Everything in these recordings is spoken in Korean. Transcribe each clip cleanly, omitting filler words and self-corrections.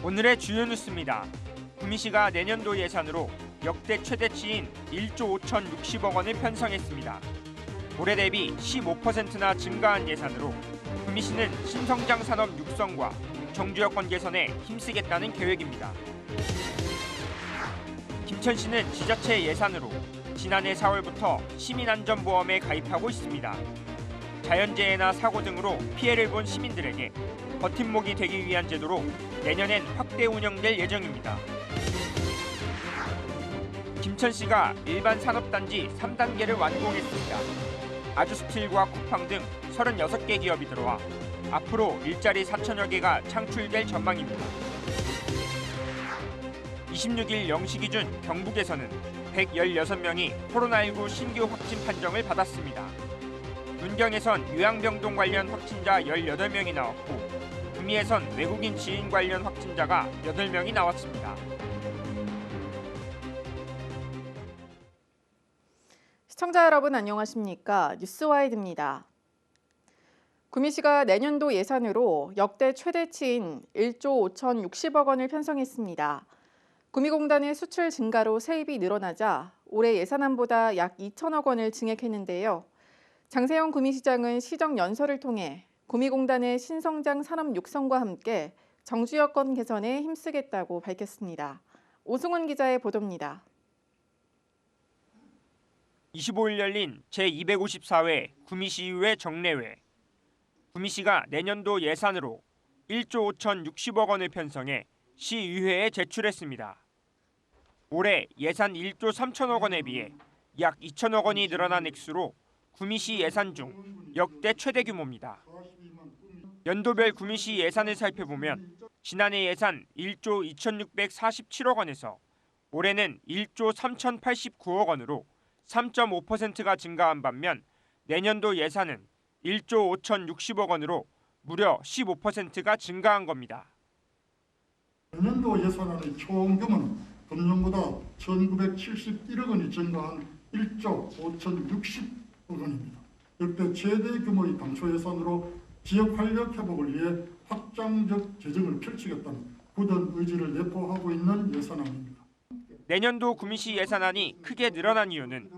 오늘의 주요 뉴스입니다. 구미시가 내년도 예산으로 역대 최대치인 1조 5,060억 원을 편성했습니다. 올해 대비 15%나 증가한 예산으로 구미시는 신성장 산업 육성과 정주 여건 개선에 힘쓰겠다는 계획입니다. 김천시는 지자체 예산으로 지난해 4월부터 시민안전보험에 가입하고 있습니다. 자연재해나 사고 등으로 피해를 본 시민들에게 버팀목이 되기 위한 제도로 내년엔 확대 운영될 예정입니다. 김천시가 일반 산업단지 3단계를 완공했습니다. 아주스틸과 쿠팡 등 36개 기업이 들어와 앞으로 일자리 4천여 개가 창출될 전망입니다. 26일 0시 기준 경북에서는 116명이 코로나19 신규 확진 판정을 받았습니다. 문경에선 요양병동 관련 확진자 18명이 나왔고 구미에선 외국인 지인 관련 확진자가 8명이 나왔습니다. 시청자 여러분 안녕하십니까? 뉴스와이드입니다. 구미시가 내년도 예산으로 역대 최대치인 1조 5,060억 원을 편성했습니다. 구미공단의 수출 증가로 세입이 늘어나자 올해 예산안보다 약 2천억 원을 증액했는데요. 장세영 구미시장은 시정 연설을 통해 구미공단의 신성장 산업 육성과 함께 정주 여건 개선에 힘쓰겠다고 밝혔습니다. 오승훈 기자의 보도입니다. 25일 열린 제254회 구미시의회 정례회. 구미시가 내년도 예산으로 1조 5,060억 원을 편성해 시의회에 제출했습니다. 올해 예산 1조 3천억 원에 비해 약 2천억 원이 늘어난 액수로 구미시 예산 중 역대 최대 규모입니다. 연도별 구미시 예산을 살펴보면 지난해 예산 1조 2,647억 원에서 올해는 1조 3,089억 원으로 3.5%가 증가한 반면 내년도 예산은 1조 5,060억 원으로 무려 15%가 증가한 겁니다. 내년도 예산안의 총 규모는 금년보다 1,971억 원이 증가한 1조 5,060억 원입니다. 역대 최대 규모의 당초 예산으로 지역 활력 회복을 위해 확장적 재정을 펼치겠다는 굳은 의지를 내포하고 있는 예산안입니다. 내년도 구미시 예산안이 크게 늘어난 이유는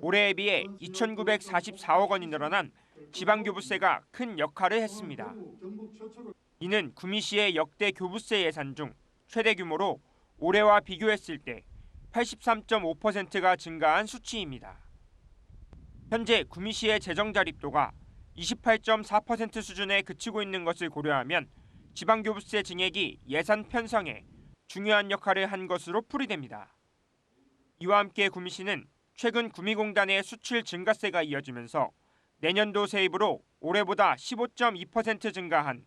올해에 비해 2,944억 원이 늘어난 지방교부세가 큰 역할을 했습니다. 이는 구미시의 역대 교부세 예산 중 최대 규모로 올해와 비교했을 때 83.5%가 증가한 수치입니다. 현재 구미시의 재정 자립도가 28.4% 수준에 그치고 있는 것을 고려하면 지방교부세 증액이 예산 편성에 중요한 역할을 한 것으로 풀이됩니다. 이와 함께 구미시는 최근 구미공단의 수출 증가세가 이어지면서 내년도 세입으로 올해보다 15.2% 증가한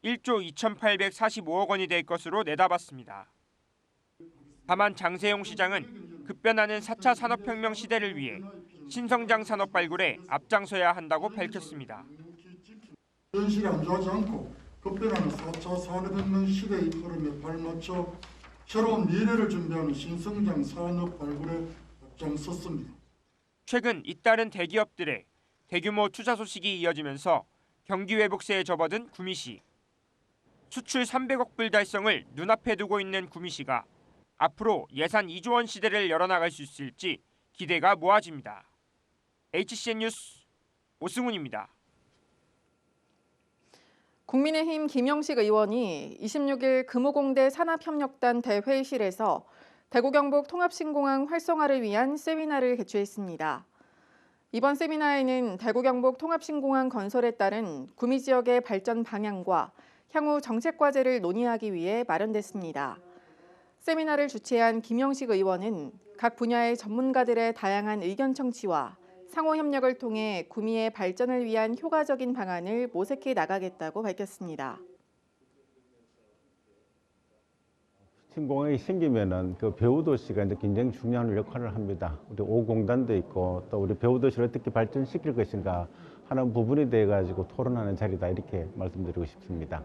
1조 2,845억 원이 될 것으로 내다봤습니다. 다만 장세용 시장은 급변하는 4차 산업혁명 시대를 위해 신성장 산업 발굴에 앞장서야 한다고 밝혔습니다. 현실이 안주하지 않고 급변하는 4차 산업혁명 시대의 흐름에 발맞춰 새로운 미래를 준비하는 신성장 산업 발굴에 앞장섰습니다. 최근 잇따른 대기업들의 대규모 투자 소식이 이어지면서 경기 회복세에 접어든 구미시. 수출 300억 불 달성을 눈앞에 두고 있는 구미시가 앞으로 예산 2조 원 시대를 열어나갈 수 있을지 기대가 모아집니다. HCN 뉴스 오승훈입니다. 국민의힘 김영식 의원이 26일 금호공대 산업협력단 대회의실에서 대구 경북 통합신공항 활성화를 위한 세미나를 개최했습니다. 이번 세미나에는 대구 경북 통합신공항 건설에 따른 구미 지역의 발전 방향과 향후 정책 과제를 논의하기 위해 마련됐습니다. 세미나를 주최한 김영식 의원은 각 분야의 전문가들의 다양한 의견 청취와 상호 협력을 통해 구미의 발전을 위한 효과적인 방안을 모색해 나가겠다고 밝혔습니다. 신공항이 생기면은 그 배후도시가 이제 굉장히 중요한 역할을 합니다. 우리 오공단도 있고 또 우리 배후도시를 어떻게 발전시킬 것인가 하는 부분에 대해 가지고 토론하는 자리다 이렇게 말씀드리고 싶습니다.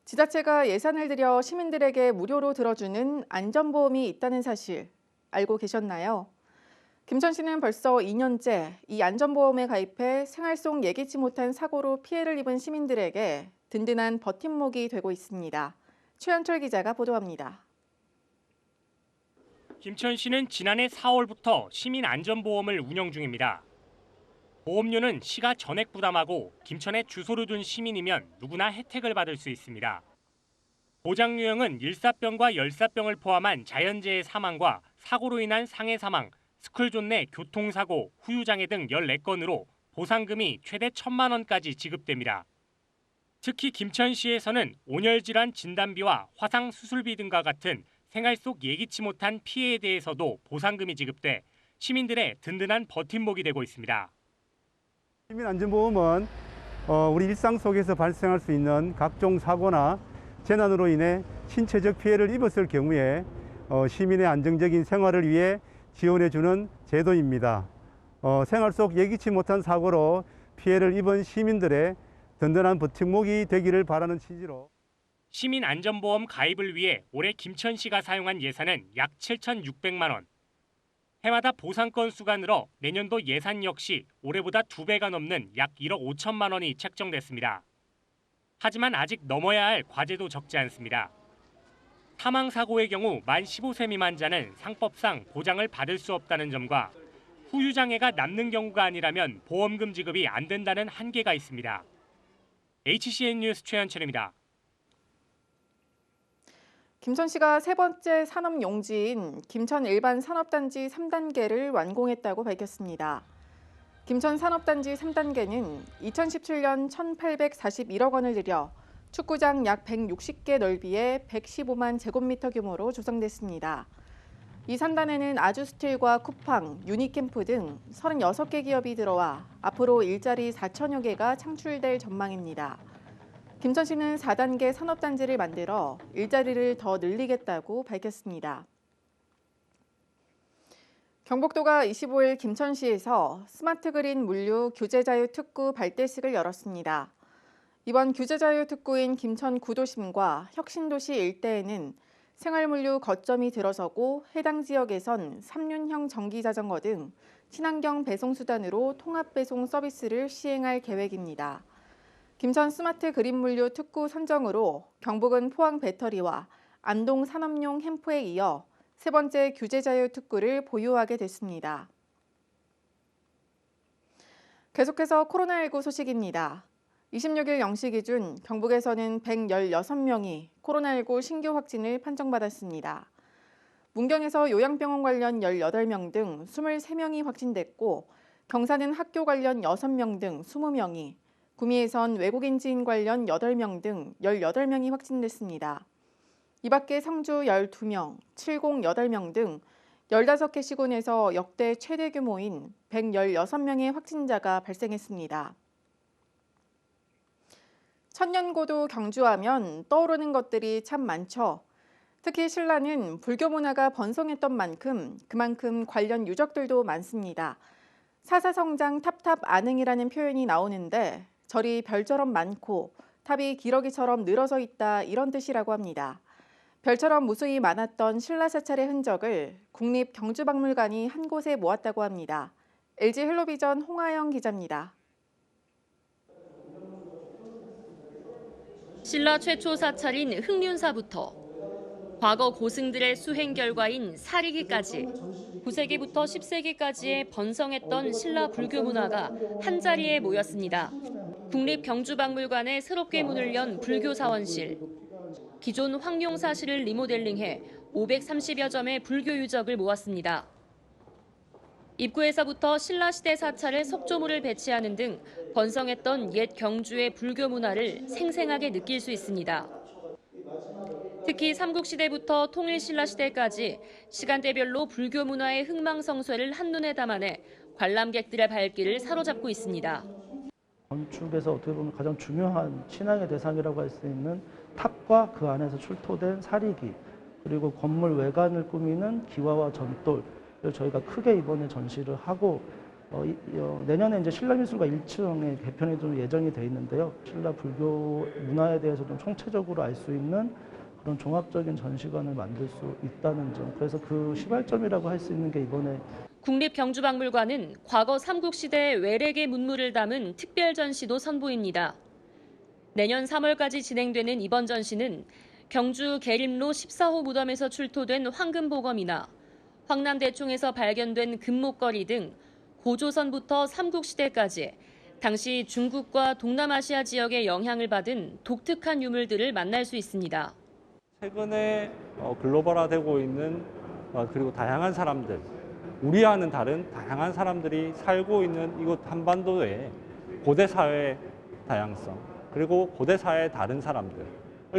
지자체가 예산을 들여 시민들에게 무료로 들어주는 안전보험이 있다는 사실 알고 계셨나요? 김천시는 벌써 2년째 이 안전보험에 가입해 생활 속 예기치 못한 사고로 피해를 입은 시민들에게 든든한 버팀목이 되고 있습니다. 최현철 기자가 보도합니다. 김천시는 지난해 4월부터 시민안전보험을 운영 중입니다. 보험료는 시가 전액 부담하고 김천에 주소를 둔 시민이면 누구나 혜택을 받을 수 있습니다. 보장 유형은 일사병과 열사병을 포함한 자연재해 사망과 사고로 인한 상해 사망, 스쿨존 내 교통사고, 후유장애 등 14건으로 보상금이 최대 1,000만 원까지 지급됩니다. 특히 김천시에서는 온열 질환 진단비와 화상 수술비 등과 같은 생활 속 예기치 못한 피해에 대해서도 보상금이 지급돼 시민들의 든든한 버팀목이 되고 있습니다. 시민안전보험은 우리 일상 속에서 발생할 수 있는 각종 사고나 재난으로 인해 신체적 피해를 입었을 경우에 시민의 안정적인 생활을 위해 지원해주는 제도입니다. 생활 속 예기치 못한 사고로 피해를 입은 시민들의 든든한 버팀목이 되기를 바라는 취지로 시민안전보험 가입을 위해 올해 김천시가 사용한 예산은 약 7,600만 원. 해마다 보상 건수가 늘어 내년도 예산 역시 올해보다 2배가 넘는 약 1억 5천만 원이 책정됐습니다. 하지만 아직 넘어야 할 과제도 적지 않습니다. 사망사고의 경우 만 15세 미만자는 상법상 보장을 받을 수 없다는 점과 후유장애가 남는 경우가 아니라면 보험금 지급이 안 된다는 한계가 있습니다. HCN 뉴스 최현철입니다. 김천시가 세 번째 산업용지인 김천 일반 산업단지 3단계를 완공했다고 밝혔습니다. 김천 산업단지 3단계는 2017년 1,841억 원을 들여 축구장 약 160개 넓이에 115만 제곱미터 규모로 조성됐습니다. 이 3단에는 아주스틸과 쿠팡, 유니캠프 등 36개 기업이 들어와 앞으로 일자리 4천여 개가 창출될 전망입니다. 김천시는 4단계 산업단지를 만들어 일자리를 더 늘리겠다고 밝혔습니다. 경북도가 25일 김천시에서 스마트 그린 물류 규제자유 특구 발대식을 열었습니다. 이번 규제자유 특구인 김천 구도심과 혁신도시 일대에는 생활물류 거점이 들어서고 해당 지역에선 3륜형 전기자전거 등 친환경 배송수단으로 통합배송 서비스를 시행할 계획입니다. 김천 스마트 그린 물류 특구 선정으로 경북은 포항 배터리와 안동 산업용 햄프에 이어 세 번째 규제자유 특구를 보유하게 됐습니다. 계속해서 코로나19 소식입니다. 26일 0시 기준 경북에서는 116명이 코로나19 신규 확진을 판정받았습니다. 문경에서 요양병원 관련 18명 등 23명이 확진됐고 경산은 학교 관련 6명 등 20명이, 구미에선 외국인 지인 관련 8명 등 18명이 확진됐습니다. 이 밖에 성주 12명, 칠곡 8명 등 15개 시군에서 역대 최대 규모인 116명의 확진자가 발생했습니다. 천년고도 경주하면 떠오르는 것들이 참 많죠. 특히 신라는 불교 문화가 번성했던 만큼 그만큼 관련 유적들도 많습니다. 사사성장 탑탑 안흥이라는 표현이 나오는데 절이 별처럼 많고 탑이 기러기처럼 늘어서 있다 이런 뜻이라고 합니다. 별처럼 무수히 많았던 신라 사찰의 흔적을 국립경주박물관이 한 곳에 모았다고 합니다. LG 헬로비전 홍하영 기자입니다. 신라 최초 사찰인 흑륜사부터 과거 고승들의 수행 결과인 사리기까지 9세기부터 10세기까지의 번성했던 신라 불교 문화가 한자리에 모였습니다. 국립경주박물관에 새롭게 문을 연 불교사원실. 기존 황룡사실을 리모델링해 530여 점의 불교 유적을 모았습니다. 입구에서부터 신라시대 사찰의 석조물을 배치하는 등 번성했던 옛 경주의 불교 문화를 생생하게 느낄 수 있습니다. 특히 삼국시대부터 통일신라시대까지 시간대별로 불교 문화의 흥망성쇠를 한눈에 담아내 관람객들의 발길을 사로잡고 있습니다. 건축에서 어떻게 보면 가장 중요한 신앙의 대상이라고 할 수 있는 탑과 그 안에서 출토된 사리기, 그리고 건물 외관을 꾸미는 기와와 전돌을 저희가 크게 이번에 전시를 하고 내년에 이제 신라미술가 1층에 개편이 좀 예정이 돼 있는데요. 신라 불교 문화에 대해서 좀 총체적으로 알 수 있는 그런 종합적인 전시관을 만들 수 있다는 점. 그래서 그 시발점이라고 할 수 있는 게 이번에 국립경주박물관은 과거 삼국시대의 외rek의 문물을 담은 특별 전시도 선보입니다. 내년 3월까지 진행되는 이번 전시는 경주 계림로 14호 무덤에서 출토된 황금보검이나 황남대총에서 발견된 금목걸이 등 고조선부터 삼국시대까지 당시 중국과 동남아시아 지역의 영향을 받은 독특한 유물들을 만날 수 있습니다. 최근에 글로벌화되고 있는 그리고 다양한 사람들, 우리와는 다른 다양한 사람들이 살고 있는 이곳 한반도의 고대 사회의 다양성, 그리고 고대 사회의 다른 사람들을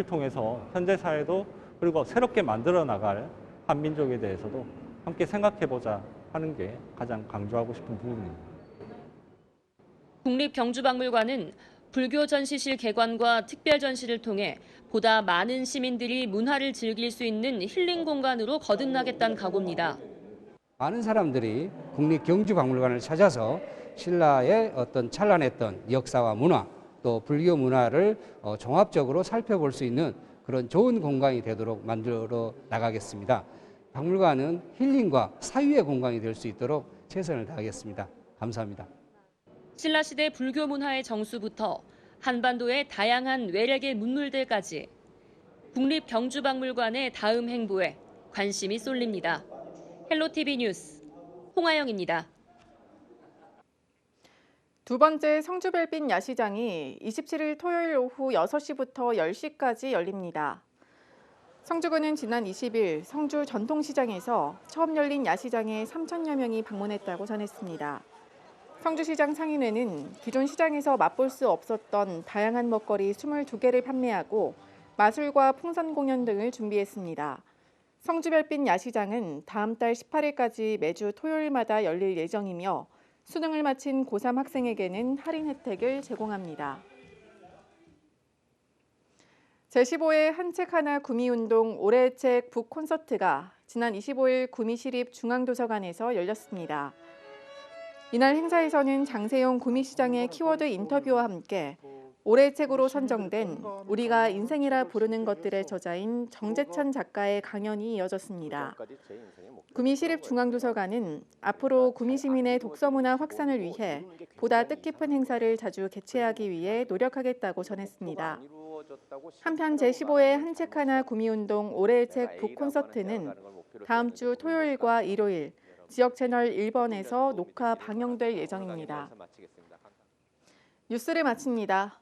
통해서 현대 사회도 그리고 새롭게 만들어 나갈 한민족에 대해서도 함께 생각해보자 하는 게 가장 강조하고 싶은 부분입니다. 국립경주박물관은 불교 전시실 개관과 특별 전시를 통해 보다 많은 시민들이 문화를 즐길 수 있는 힐링 공간으로 거듭나겠다는 각오입니다. 많은 사람들이 국립경주박물관을 찾아서 신라의 어떤 찬란했던 역사와 문화 또 불교 문화를 종합적으로 살펴볼 수 있는 그런 좋은 공간이 되도록 만들어 나가겠습니다. 박물관은 힐링과 사유의 공간이 될 수 있도록 최선을 다하겠습니다. 감사합니다. 신라시대 불교 문화의 정수부터 한반도의 다양한 외rek의 문물들까지 국립경주박물관의 다음 행보에 관심이 쏠립니다. 헬로티비 뉴스 홍아영입니다. 두 번째 성주별빛 야시장이 27일 토요일 오후 6시부터 10시까지 열립니다. 성주군은 지난 20일 성주 전통시장에서 처음 열린 야시장에 3천여 명이 방문했다고 전했습니다. 성주시장 상인회는 기존 시장에서 맛볼 수 없었던 다양한 먹거리 22개를 판매하고 마술과 풍선 공연 등을 준비했습니다. 성주별빛 야시장은 다음 달 18일까지 매주 토요일마다 열릴 예정이며 수능을 마친 고3 학생에게는 할인 혜택을 제공합니다. 제15회 한 책 하나 구미운동 올해의 책 북 콘서트가 지난 25일 구미시립 중앙도서관에서 열렸습니다. 이날 행사에서는 장세용 구미시장의 키워드 인터뷰와 함께 올해의 책으로 선정된 우리가 인생이라 부르는 것들의 저자인 정재천 작가의 강연이 이어졌습니다. 구미시립중앙도서관은 앞으로 구미시민의 독서문화 확산을 위해 보다 뜻깊은 행사를 자주 개최하기 위해 노력하겠다고 전했습니다. 한편 제15회 한 책 하나 구미운동 올해의 책 북 콘서트는 다음 주 토요일과 일요일 지역 채널 1번에서 녹화 방영될 예정입니다. 뉴스를 마칩니다.